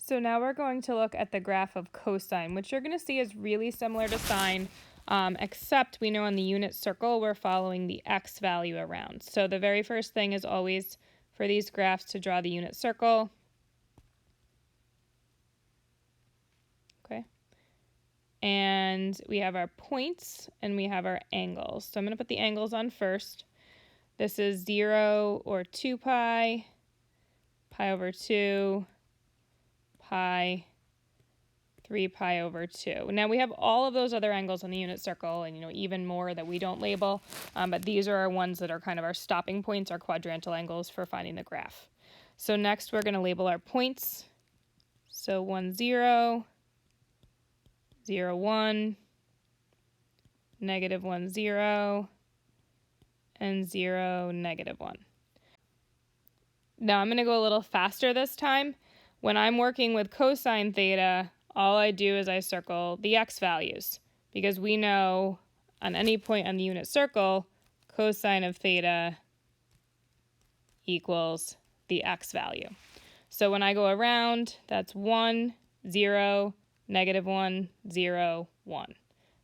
So now we're going to look at the graph of cosine, which you're going to see is really similar to sine, except we know on the unit circle we're following the x value around. So the very first thing is always for these graphs to draw the unit circle. Okay. And we have our points and we have our angles. So I'm going to put the angles on first. This is 0 or 2 pi, pi over 2, pi, 3 pi over 2. Now we have all of those other angles on the unit circle and even more that we don't label, but these are our ones that are kind of our stopping points, our quadrantal angles for finding the graph. So next we're going to label our points. So 1, 0, 0, 1, negative 1, 0, and 0, negative 1. Now I'm going to go a little faster this time. When I'm working with cosine theta, all I do is I circle the x values, because we know on any point on the unit circle, cosine of theta equals the x value. So when I go around, that's 1, 0, negative 1, 0, 1.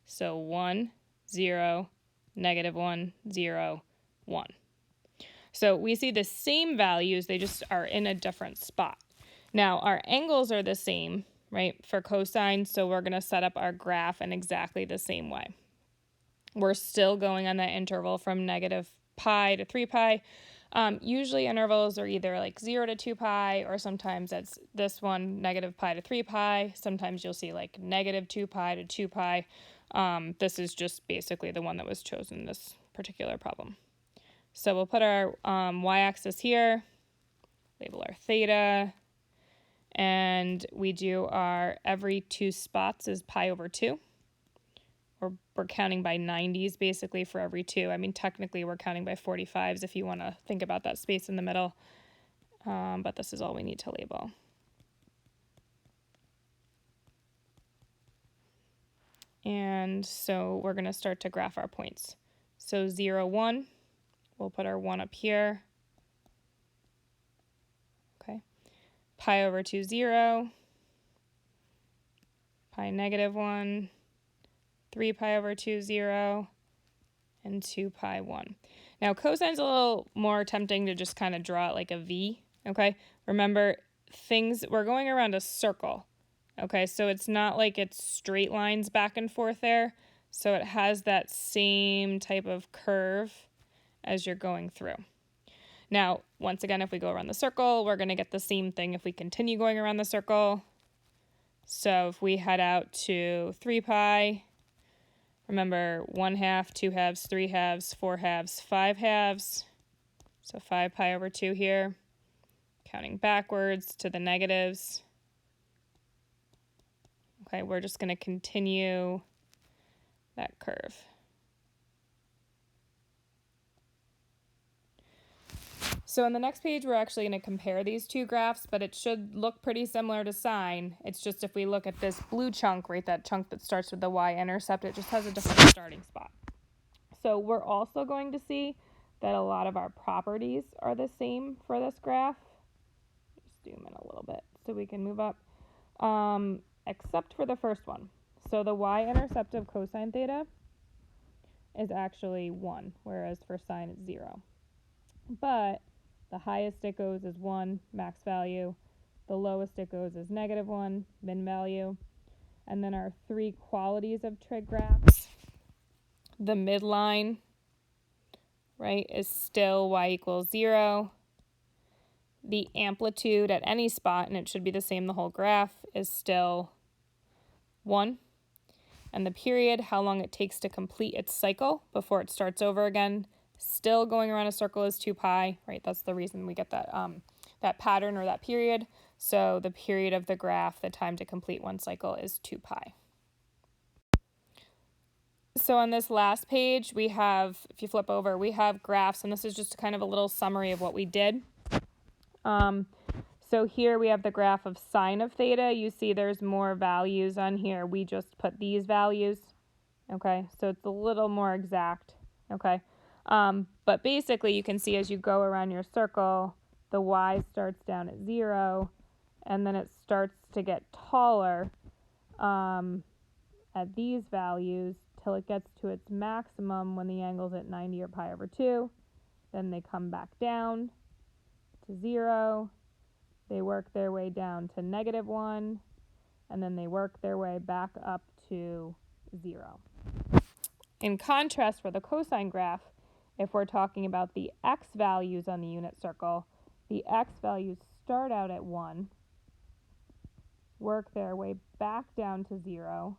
So 1, 0, negative 1, 0, 1. So we see the same values, they just are in a different spot. Now our angles are the same, right, for cosine, so we're going to set up our graph in exactly the same way. We're still going on that interval from negative pi to 3 pi. Usually intervals are either like 0 to 2 pi, or sometimes that's this one, negative pi to 3 pi. Sometimes you'll see like negative 2 pi to 2 pi. This is just basically the one that was chosen in this particular problem. So we'll put our y-axis here, label our theta, and we do our every 2 spots is pi over 2. Or we're counting by 90s basically for every 2. I mean, technically we're counting by 45s if you want to think about that space in the middle, but this is all we need to label. And so we're going to start to graph our points. So 0, 1, we'll put our 1 up here. Okay. Pi over 2, 0. Pi negative 1. 3 pi over 2, 0. And 2 pi 1. Now cosine's a little more tempting to just kind of draw it like a V. Okay. Remember, we're going around a circle. Okay, so it's not like it's straight lines back and forth there. So it has that same type of curve as you're going through. Now, once again, if we go around the circle, we're going to get the same thing if we continue going around the circle. So if we head out to 3 pi, remember 1 half, 2 halves, 3 halves, 4 halves, 5 halves. So 5 pi over 2 here, counting backwards to the negatives. Okay, we're just going to continue that curve. So on the next page, we're actually going to compare these two graphs, but it should look pretty similar to sine. It's just if we look at this blue chunk, right, that chunk that starts with the y-intercept, it just has a different starting spot. So we're also going to see that a lot of our properties are the same for this graph. Just zoom in a little bit so we can move up. Except for the first one. So the y-intercept of cosine theta is actually 1, whereas for sine it's 0. But the highest it goes is 1, max value. The lowest it goes is negative 1, min value. And then our 3 qualities of trig graphs. The midline, right, is still y equals 0. The amplitude at any spot, and it should be the same the whole graph, is still 1. And the period, how long it takes to complete its cycle before it starts over again, still going around a circle, is 2 pi, right? That's the reason we get that, that pattern or that period. So the period of the graph, the time to complete one cycle, is 2 pi. So on this last page, we have, if you flip over, we have graphs, and this is just kind of a little summary of what we did. So here we have the graph of sine of theta. You see there's more values on here. We just put these values, okay? So it's a little more exact, okay? But basically you can see as you go around your circle, the y starts down at 0, and then it starts to get taller at these values till it gets to its maximum when the angle's at 90 or pi over 2. Then they come back down to 0. They work their way down to -1, and then they work their way back up to 0. In contrast, for the cosine graph, if we're talking about the x values on the unit circle, the x values start out at 1, work their way back down to 0,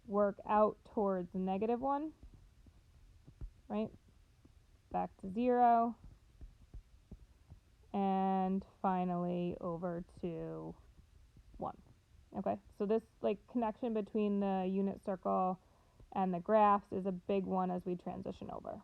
work out towards -1, right? Back to 0, and finally over to 1. Okay, so this connection between the unit circle and the graphs is a big one as we transition over.